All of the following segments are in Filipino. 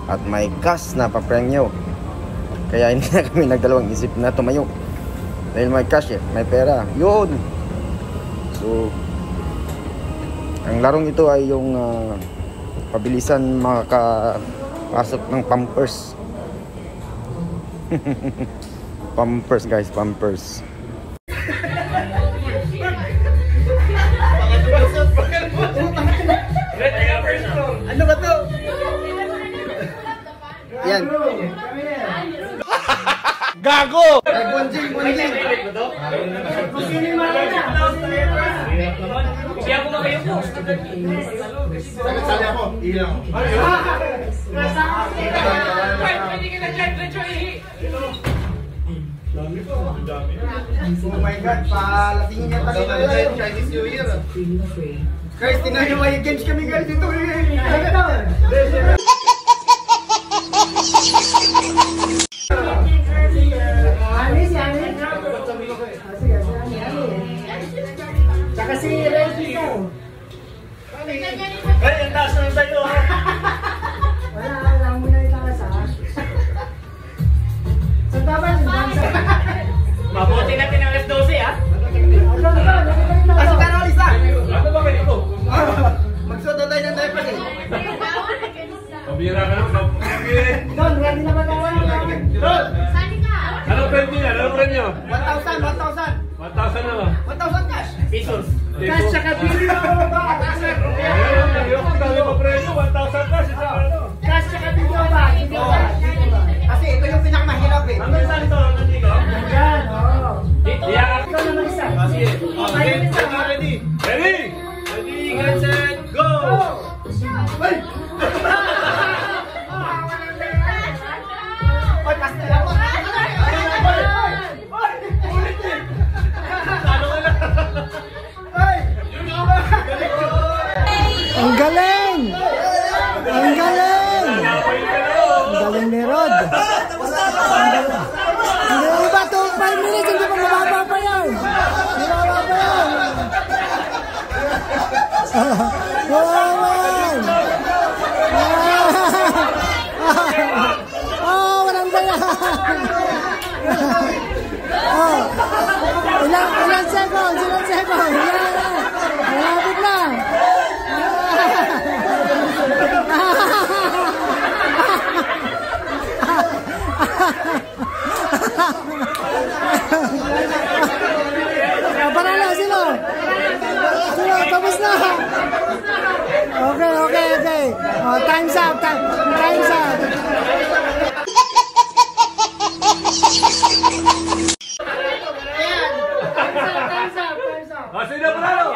at may cash na papremyo. Kaya hindi na kami nagdalawang isip na tumayo dahil may cash may pera yun. So ang larong ito ay yung pabilisan makakapasok ng Pampers. Pampers guys, Pampers. Ano ba to? Yan. Gago! Bonjing. Siya ko kayo po. Sali ako. Ilang. Pwede ka nag-diretso eh. Oh my God, palasingin niya tayo. Chinese New Year. Guys, tingnan nyo may games kami guys dito eh. Tsaka si Reggie ko. Ay, ang taas na tayo. Wala mo na itaas ha. Sa taban, Mabuti natin ang F12 ha. Pasok ka na Lisa. Ano ba kayo ito? Magsuot tayo ng diapers eh. Pabira ka lang. Don, ready na ba tayo? Don! Anong friend niya? Anong friend niyo? 1,000. 1,000 na ba? 1,000 cash. Pesos. Cash tsaka video ba? Ayoko dami pa presyo. 1,000 cash. Cash tsaka video ba? Video ba? Kasi ito yung pinakamahirap eh. Hanggang saan ito? Hanggang dito? Yan, oo. Iyak! Ikaw naman isa. Sige. Ready? Ready? Ready, get set, go! Ay! Oy, pastel ako. Ang galing! Ang galing! Ang galing ni Rod. Hindi ba 5 minutes, hindi pa mababa pa yan. Mababa pa yan. Wawan! Oh, walang bayan! Oh, ilang seconds? Ilang seconds? Malapit na! Parala sila! Sila, tapos na! Okay. Oh, time's up! Time's up! Sino panalo?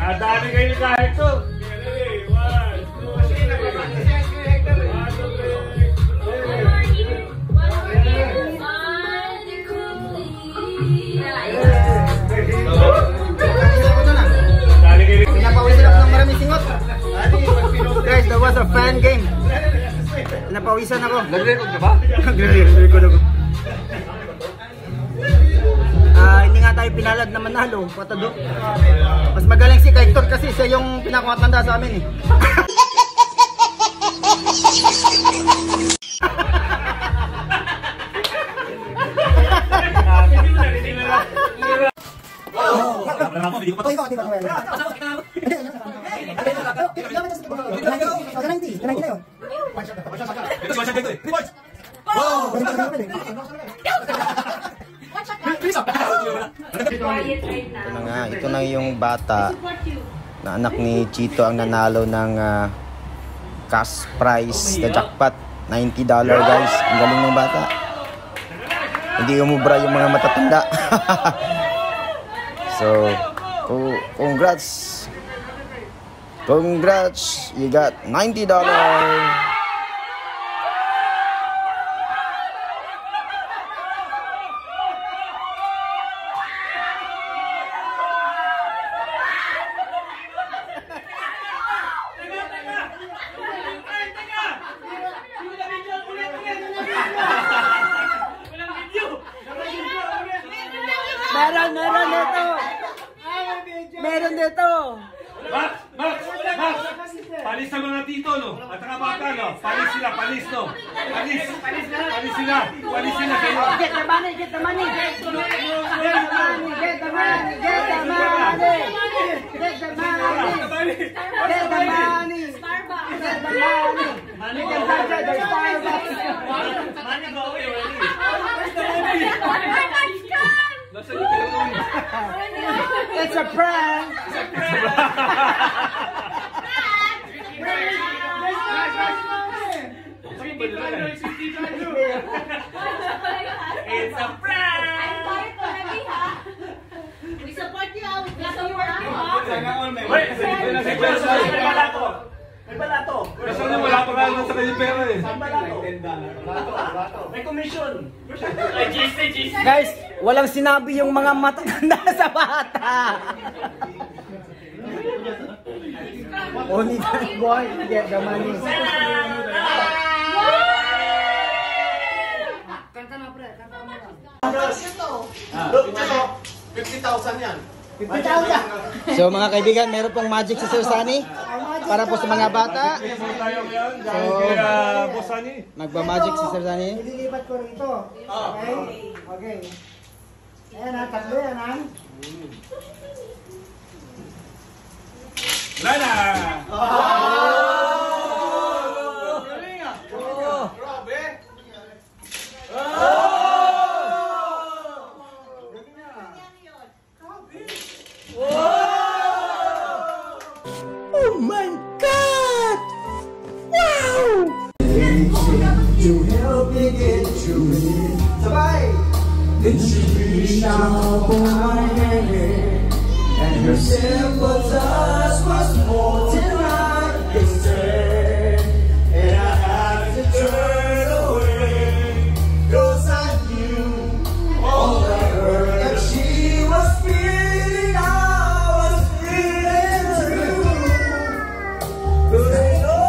Nadali kayo ni kahit to. Pinapawisan ako ng maraming singot. Guys, that was a fan game. Pinapawisan ako. Nag-record ka ba? Nag-record ako. Hindi nga tayo pinalad na manalo. Patado. Mas magaling si Hector kasi siya yung pinakamatanda sa amin eh. Ito na yung bata na anak ni Chito ang nanalo ng cash prize, the jackpot, $90 guys. Ang galing ng bata. Hindi umubra yung mga matatanda. So, congrats. Congrats, you got $90. Meron dito. Max! Palis sa mga tito, no? At saka bata, no? Palis sila, palis, no? Palis sila kayo. Get the money, get the money. Get the money, get the money, get the money. Get the money. Get the money. Starbucks. Get the money. Money can buy the Starbucks. Money go away already. It's a prank. It's a prank! I'm tired already, ha? We support you, ha? We support you, ha? Wait! May balato! Kasi wala pa nga sa kanyang pera eh. May commission! Ay, GC! Guys, walang sinabi yung mga mataganda sa bata. Only that boy get the money. Kanta na pre, kanta mo na. 50,000 yan. 50,000. So mga kaibigan, meron pong magic si Sir Sunny para po sa mga bata. Tayo ngayon, dahil kay Boss Sunny. Magba-magic si Sir Sunny. Ililipat ko rito. Okay? Okay. Ayan ha, tatlo yan ha. Wala na! Oh my God! Wow! To help me get through it. Sabay! Then she reached out for my hand, and her simple touch was more than I could stand. And I had to turn away, 'cause I knew all the hurt that she was feeling, I was feeling too. But ain't no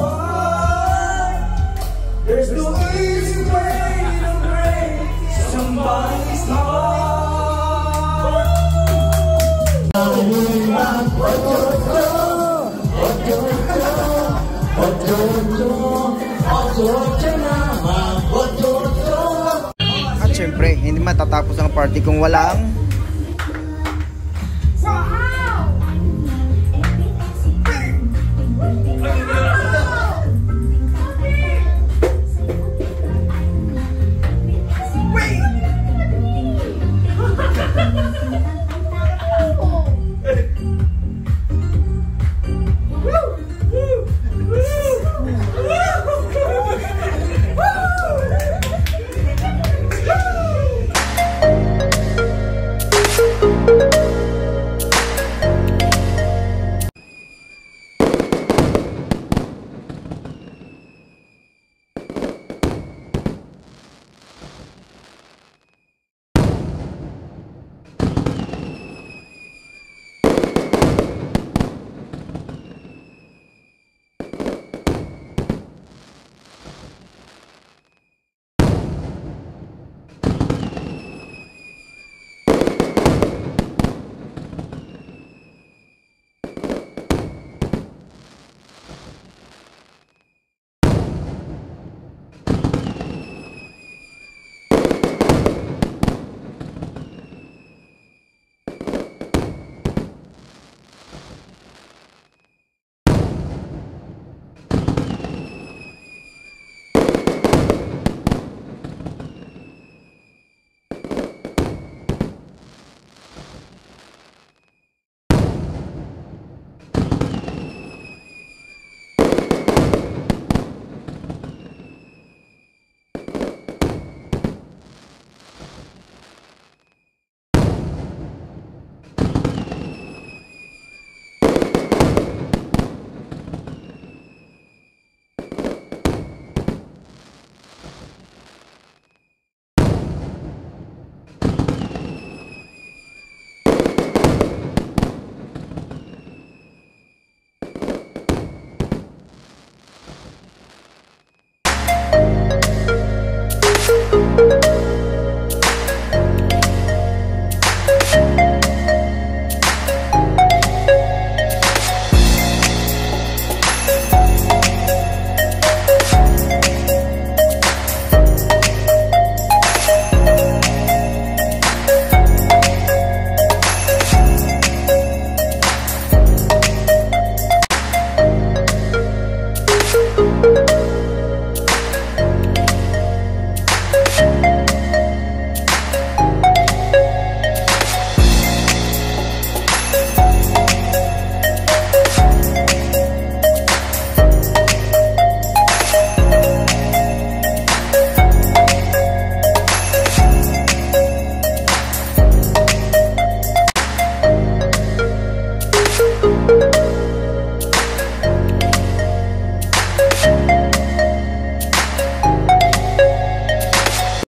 one, there's no easy way to break somebody's heart. At syempre, hindi matatapos ang party kung wala ang